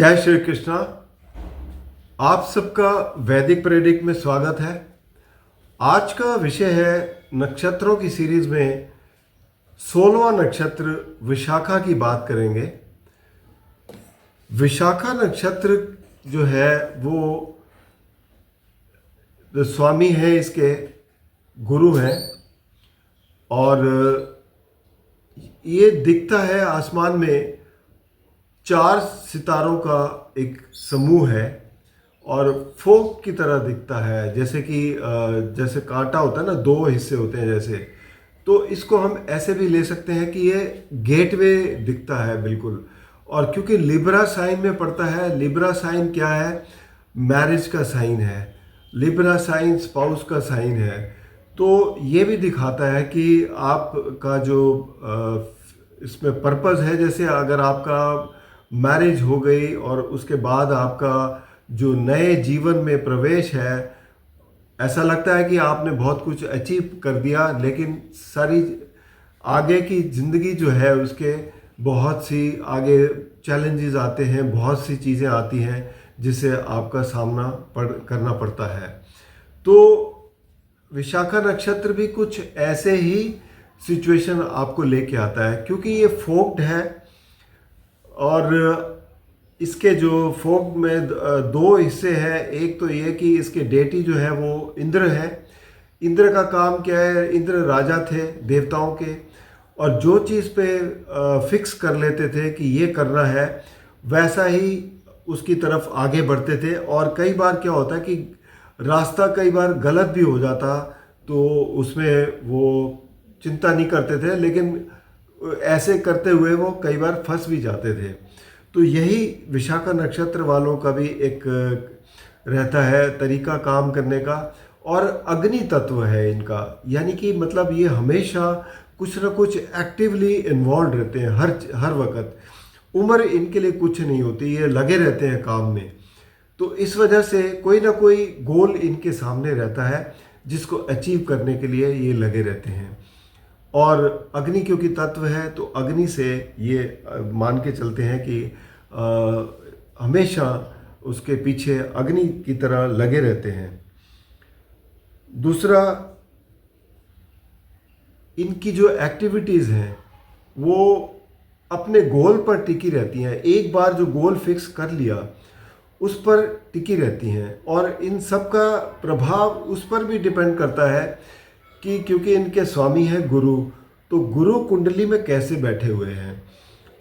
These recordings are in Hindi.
जय श्री कृष्णा। आप सबका वैदिक प्रेडिक्ट में स्वागत है। आज का विषय है नक्षत्रों की सीरीज में 16वां नक्षत्र विशाखा की बात करेंगे। विशाखा नक्षत्र जो है वो जो स्वामी है इसके गुरु हैं और ये दिखता है आसमान में 4 सितारों का एक समूह है और फोक की तरह दिखता है, जैसे कि जैसे कांटा होता है ना, 2 हिस्से होते हैं जैसे। तो इसको हम ऐसे भी ले सकते हैं कि ये गेटवे दिखता है बिल्कुल। और क्योंकि लिब्रा साइन में पड़ता है, लिब्रा साइन क्या है? मैरिज का साइन है। लिब्रा साइन स्पाउस का साइन है। तो ये भी दिखाता है कि आपका जो इसमें पर्पस है, जैसे अगर आपका मैरिज हो गई और उसके बाद आपका जो नए जीवन में प्रवेश है, ऐसा लगता है कि आपने बहुत कुछ अचीव कर दिया, लेकिन सारी आगे की ज़िंदगी जो है उसके बहुत सी आगे चैलेंजेस आते हैं, बहुत सी चीज़ें आती हैं जिसे आपका सामना करना पड़ता है। तो विशाखा नक्षत्र भी कुछ ऐसे ही सिचुएशन आपको लेके आता है, क्योंकि ये फोक्ड है और इसके जो फोक में 2 हिस्से हैं। एक तो ये कि इसके डेटी जो है वो इंद्र है। इंद्र का काम क्या है? इंद्र राजा थे देवताओं के, और जो चीज़ पे फिक्स कर लेते थे कि ये करना है, वैसा ही उसकी तरफ आगे बढ़ते थे। और कई बार क्या होता है कि रास्ता कई बार गलत भी हो जाता, तो उसमें वो चिंता नहीं करते थे, लेकिन ऐसे करते हुए वो कई बार फंस भी जाते थे। तो यही विशाखा नक्षत्र वालों का भी एक रहता है तरीका काम करने का। और अग्नि तत्व है इनका, यानी कि मतलब ये हमेशा कुछ ना कुछ एक्टिवली इन्वॉल्व रहते हैं हर वक्त। उम्र इनके लिए कुछ नहीं होती, ये लगे रहते हैं काम में। तो इस वजह से कोई ना कोई गोल इनके सामने रहता है जिसको अचीव करने के लिए ये लगे रहते हैं। और अग्नि क्योंकि तत्व है, तो अग्नि से ये मान के चलते हैं कि हमेशा उसके पीछे अग्नि की तरह लगे रहते हैं। दूसरा, इनकी जो एक्टिविटीज़ हैं वो अपने गोल पर टिकी रहती हैं। एक बार जो गोल फिक्स कर लिया उस पर टिकी रहती हैं, और इन सब का प्रभाव उस पर भी डिपेंड करता है कि क्योंकि इनके स्वामी है गुरु, तो गुरु कुंडली में कैसे बैठे हुए हैं।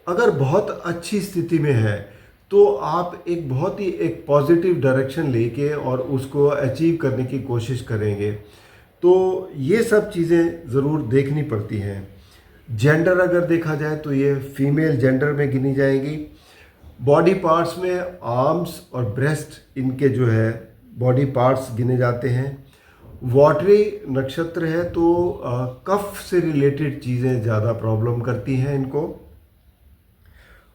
अगर बहुत अच्छी स्थिति में है तो आप एक बहुत ही एक पॉजिटिव डायरेक्शन लेके और उसको अचीव करने की कोशिश करेंगे। तो ये सब चीज़ें ज़रूर देखनी पड़ती हैं। जेंडर अगर देखा जाए तो ये फीमेल जेंडर में गिनी जाएगी। बॉडी पार्ट्स में आर्म्स और ब्रेस्ट इनके जो है बॉडी पार्ट्स गिने जाते हैं। वाटरी नक्षत्र है, तो कफ से रिलेटेड चीज़ें ज़्यादा प्रॉब्लम करती हैं इनको।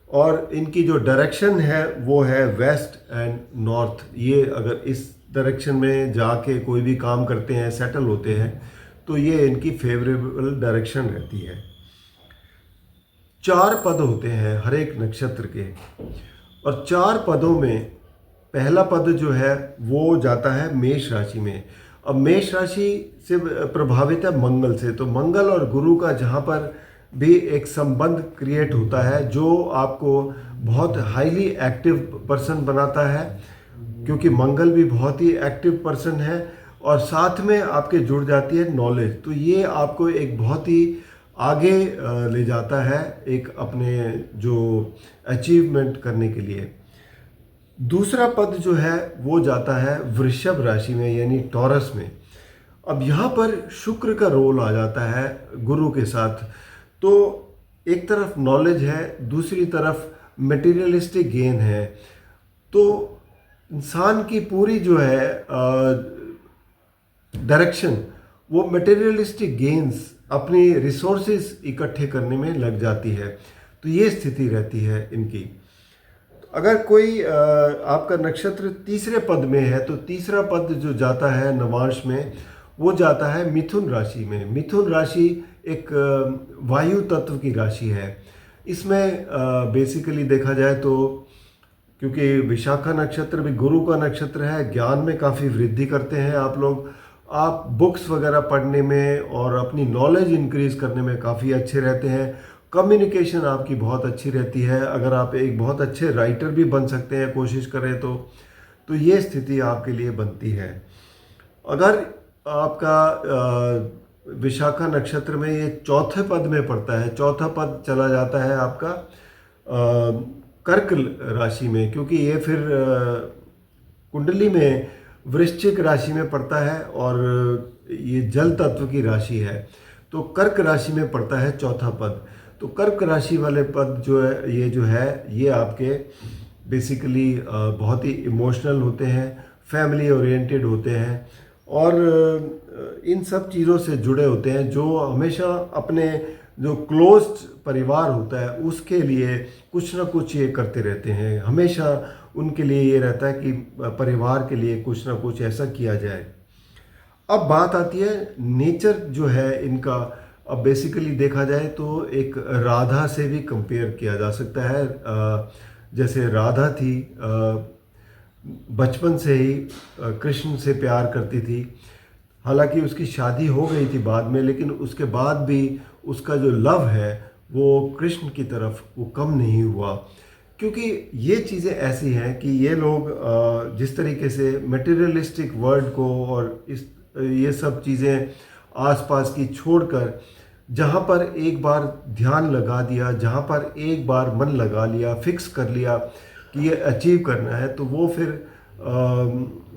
और इनकी जो डायरेक्शन है वो है वेस्ट एंड नॉर्थ। ये अगर इस डायरेक्शन में जाके कोई भी काम करते हैं, सेटल होते हैं, तो ये इनकी फेवरेबल डायरेक्शन रहती है। 4 पद होते हैं हर एक नक्षत्र के, और 4 पदों में पहला पद जो है वो जाता है मेष राशि में। अब मेष राशि से प्रभावित है मंगल से, तो मंगल और गुरु का जहाँ पर भी एक संबंध क्रिएट होता है जो आपको बहुत हाईली एक्टिव पर्सन बनाता है, क्योंकि मंगल भी बहुत ही एक्टिव पर्सन है। और साथ में आपके जुड़ जाती है नॉलेज, तो ये आपको एक बहुत ही आगे ले जाता है एक अपने जो अचीवमेंट करने के लिए। दूसरा पद जो है वो जाता है वृषभ राशि में, यानी टॉरस में। अब यहाँ पर शुक्र का रोल आ जाता है गुरु के साथ। तो एक तरफ नॉलेज है, दूसरी तरफ मटेरियलिस्टिक गेन है। तो इंसान की पूरी जो है डायरेक्शन वो मटेरियलिस्टिक गेन्स, अपनी रिसोर्सेज इकट्ठे करने में लग जाती है। तो ये स्थिति रहती है इनकी। अगर कोई आपका नक्षत्र तीसरे पद में है, तो तीसरा पद जो जाता है नवांश में वो जाता है मिथुन राशि में। मिथुन राशि एक वायु तत्व की राशि है। इसमें बेसिकली देखा जाए तो क्योंकि विशाखा नक्षत्र भी गुरु का नक्षत्र है। ज्ञान में काफ़ी वृद्धि करते हैं आप लोग। आप बुक्स वगैरह पढ़ने में और अपनी नॉलेज इंक्रीज करने में काफ़ी अच्छे रहते हैं। कम्युनिकेशन आपकी बहुत अच्छी रहती है। अगर आप एक बहुत अच्छे राइटर भी बन सकते हैं कोशिश करें तो ये स्थिति आपके लिए बनती है। अगर आपका विशाखा नक्षत्र में ये चौथे पद में पड़ता है, चौथा पद चला जाता है आपका कर्क राशि में, क्योंकि ये फिर कुंडली में वृश्चिक राशि में पड़ता है और ये जल तत्व की राशि है। तो कर्क राशि में पड़ता है चौथा पद। तो कर्क राशि वाले पद जो है ये आपके बेसिकली बहुत ही इमोशनल होते हैं, फैमिली ओरिएंटेड होते हैं और इन सब चीज़ों से जुड़े होते हैं, जो हमेशा अपने जो क्लोज्ड परिवार होता है उसके लिए कुछ ना कुछ ये करते रहते हैं। हमेशा उनके लिए ये रहता है कि परिवार के लिए कुछ ना कुछ ऐसा किया जाए। अब बात आती है नेचर जो है इनका। अब बेसिकली देखा जाए तो एक राधा से भी कंपेयर किया जा सकता है। जैसे राधा थी, बचपन से ही कृष्ण से प्यार करती थी। हालांकि उसकी शादी हो गई थी बाद में, लेकिन उसके बाद भी उसका जो लव है वो कृष्ण की तरफ वो कम नहीं हुआ। क्योंकि ये चीज़ें ऐसी हैं कि ये लोग जिस तरीके से मटेरियलिस्टिक वर्ल्ड को और ये सब चीज़ें आसपास की छोड़कर, जहाँ पर एक बार ध्यान लगा दिया, जहाँ पर एक बार मन लगा लिया, फिक्स कर लिया कि ये अचीव करना है, तो वो फिर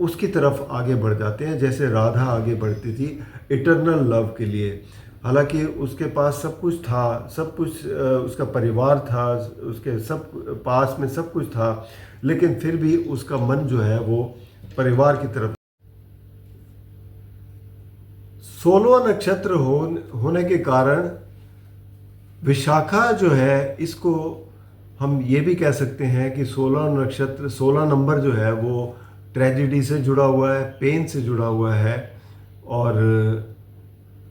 उसकी तरफ आगे बढ़ जाते हैं। जैसे राधा आगे बढ़ती थी इटर्नल लव के लिए। हालांकि उसके पास सब कुछ था, सब कुछ उसका परिवार था, उसके सब पास में सब कुछ था, लेकिन फिर भी उसका मन जो है वो परिवार की तरफ। 16वां नक्षत्र होने के कारण विशाखा जो है, इसको हम ये भी कह सकते हैं कि 16 नक्षत्र, 16 नंबर जो है वो ट्रेजिडी से जुड़ा हुआ है, पेन से जुड़ा हुआ है और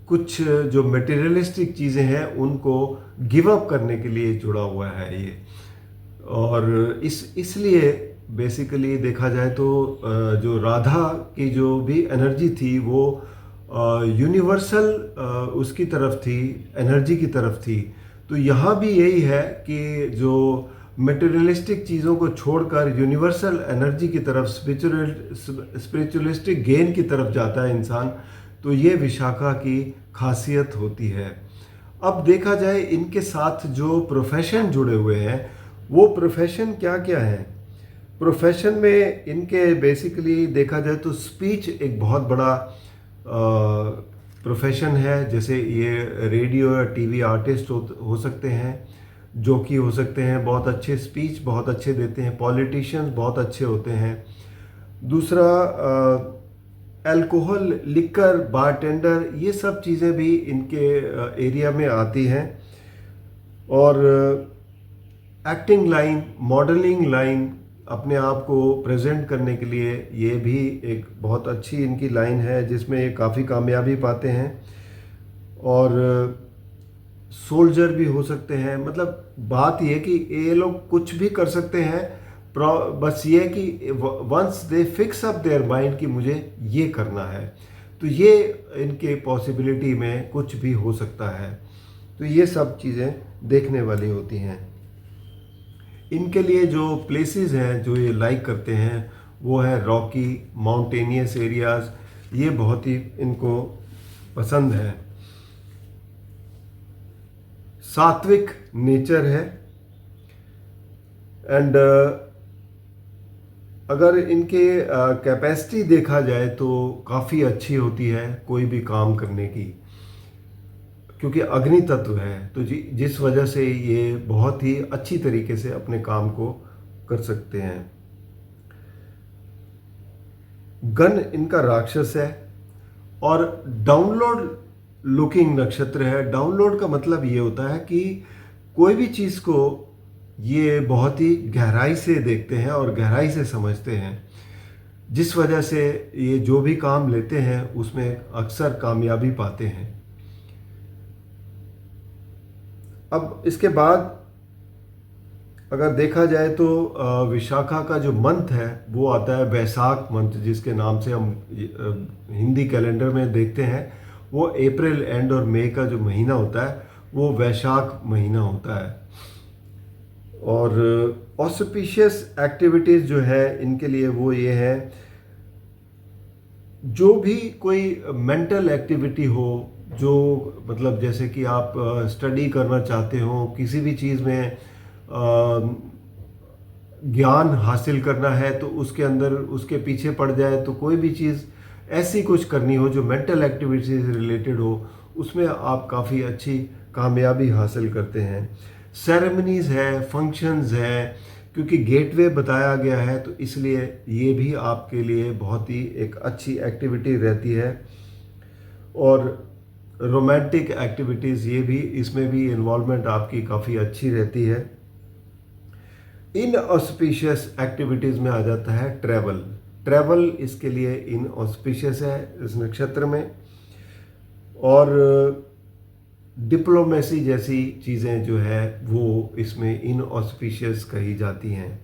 कुछ जो मटेरियलिस्टिक चीज़ें हैं उनको गिव अप करने के लिए जुड़ा हुआ है ये। और इसलिए बेसिकली देखा जाए तो जो राधा की जो भी एनर्जी थी वो यूनिवर्सल उसकी तरफ थी, एनर्जी की तरफ थी। तो यहाँ भी यही है कि जो मटेरियलिस्टिक चीज़ों को छोड़कर यूनिवर्सल एनर्जी की तरफ, स्पिरिचुअलिस्टिक गेन की तरफ जाता है इंसान। तो ये विशाखा की खासियत होती है। अब देखा जाए इनके साथ जो प्रोफेशन जुड़े हुए हैं वो प्रोफेशन क्या क्या है। प्रोफेशन में इनके बेसिकली देखा जाए तो स्पीच एक बहुत बड़ा प्रोफेशन है। जैसे ये रेडियो या टीवी आर्टिस्ट हो सकते हैं, जो कि हो सकते हैं बहुत अच्छे स्पीच बहुत अच्छे देते हैं। पॉलिटिशियंस बहुत अच्छे होते हैं। दूसरा अल्कोहल, लिकर, बारटेंडर, ये सब चीज़ें भी इनके एरिया में आती हैं। और एक्टिंग लाइन, मॉडलिंग लाइन, अपने आप को प्रेजेंट करने के लिए ये भी एक बहुत अच्छी इनकी लाइन है जिसमें ये काफ़ी कामयाबी पाते हैं। और सोल्जर भी हो सकते हैं। मतलब बात ये कि ये लोग कुछ भी कर सकते हैं, बस ये कि once they fix up their mind कि मुझे ये करना है, तो ये इनके पॉसिबिलिटी में कुछ भी हो सकता है। तो ये सब चीज़ें देखने वाली होती हैं। इनके लिए जो प्लेसेस हैं जो ये लाइक करते हैं वो है रॉकी, माउंटेनियस एरियाज़, ये बहुत ही इनको पसंद है। सात्विक नेचर है। एंड अगर इनके कैपेसिटी देखा जाए तो काफ़ी अच्छी होती है कोई भी काम करने की, क्योंकि अग्नि तत्व है। तो जिस वजह से ये बहुत ही अच्छी तरीके से अपने काम को कर सकते हैं। गण इनका राक्षस है और डाउनलोड लुकिंग नक्षत्र है। डाउनलोड का मतलब ये होता है कि कोई भी चीज़ को ये बहुत ही गहराई से देखते हैं और गहराई से समझते हैं, जिस वजह से ये जो भी काम लेते हैं उसमें अक्सर कामयाबी पाते हैं। अब इसके बाद अगर देखा जाए तो विशाखा का जो मंथ है वो आता है वैशाख मंथ, जिसके नाम से हम हिंदी कैलेंडर में देखते हैं। वो अप्रैल एंड और मई का जो महीना होता है वो वैशाख महीना होता है। और ऑस्पिशियस एक्टिविटीज़ जो है इनके लिए वो ये है, जो भी कोई मेंटल एक्टिविटी हो, जो मतलब जैसे कि आप स्टडी करना चाहते हो, किसी भी चीज़ में ज्ञान हासिल करना है तो उसके अंदर उसके पीछे पड़ जाए, तो कोई भी चीज़ ऐसी कुछ करनी हो जो मेंटल एक्टिविटी से रिलेटेड हो, उसमें आप काफ़ी अच्छी कामयाबी हासिल करते हैं। सेरेमनीज़ है, फंक्शंस है, क्योंकि गेटवे बताया गया है तो इसलिए ये भी आपके लिए बहुत ही एक अच्छी एक्टिविटी रहती है। और रोमांटिक एक्टिविटीज़ ये भी, इसमें भी इन्वॉल्वमेंट आपकी काफ़ी अच्छी रहती है। इन ऑस्पिशियस एक्टिविटीज़ में आ जाता है ट्रैवल। ट्रैवल इसके लिए इन ऑस्पिशियस है इस नक्षत्र में। और डिप्लोमेसी जैसी चीज़ें जो है वो इसमें इन ऑस्पिशियस कही जाती हैं।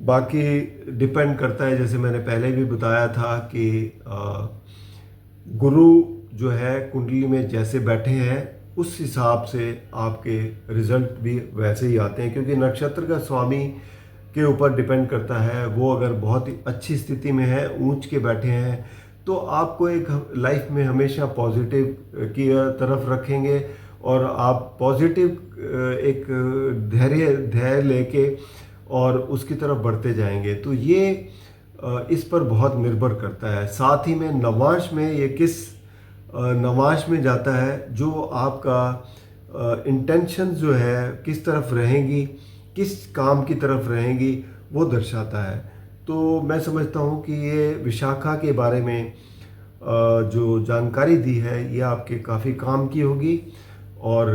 बाकी डिपेंड करता है, जैसे मैंने पहले भी बताया था कि गुरु जो है कुंडली में जैसे बैठे हैं उस हिसाब से आपके रिजल्ट भी वैसे ही आते हैं, क्योंकि नक्षत्र का स्वामी के ऊपर डिपेंड करता है। वो अगर बहुत ही अच्छी स्थिति में है, ऊंच के बैठे हैं, तो आपको एक लाइफ में हमेशा पॉजिटिव की तरफ रखेंगे और आप पॉजिटिव एक धैर्य लेके और उसकी तरफ बढ़ते जाएंगे। तो ये इस पर बहुत निर्भर करता है। साथ ही में नवांश में ये किस नवांश में जाता है, जो आपका इंटेंशन जो है किस तरफ रहेंगी, किस काम की तरफ रहेंगी, वो दर्शाता है। तो मैं समझता हूँ कि ये विशाखा के बारे में जो जानकारी दी है ये आपके काफ़ी काम की होगी और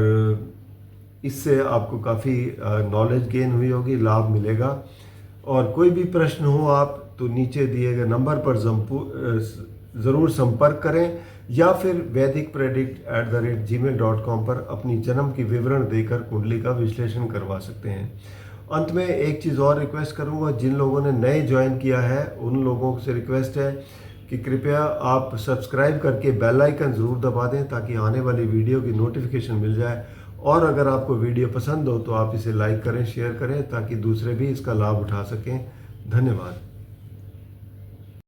इससे आपको काफ़ी नॉलेज गेन हुई होगी, लाभ मिलेगा। और कोई भी प्रश्न हो आप तो नीचे दिए गए नंबर पर ज़रूर संपर्क करें या फिर vedicpredict@gmail.com पर अपनी जन्म की विवरण देकर कुंडली का विश्लेषण करवा सकते हैं। अंत में एक चीज़ और रिक्वेस्ट करूंगा, जिन लोगों ने नए ज्वाइन किया है उन लोगों से रिक्वेस्ट है कि कृपया आप सब्सक्राइब करके बेल आइकन ज़रूर दबा दें ताकि आने वाली वीडियो की नोटिफिकेशन मिल जाए। और अगर आपको वीडियो पसंद हो तो आप इसे लाइक करें, शेयर करें ताकि दूसरे भी इसका लाभ उठा सकें। धन्यवाद।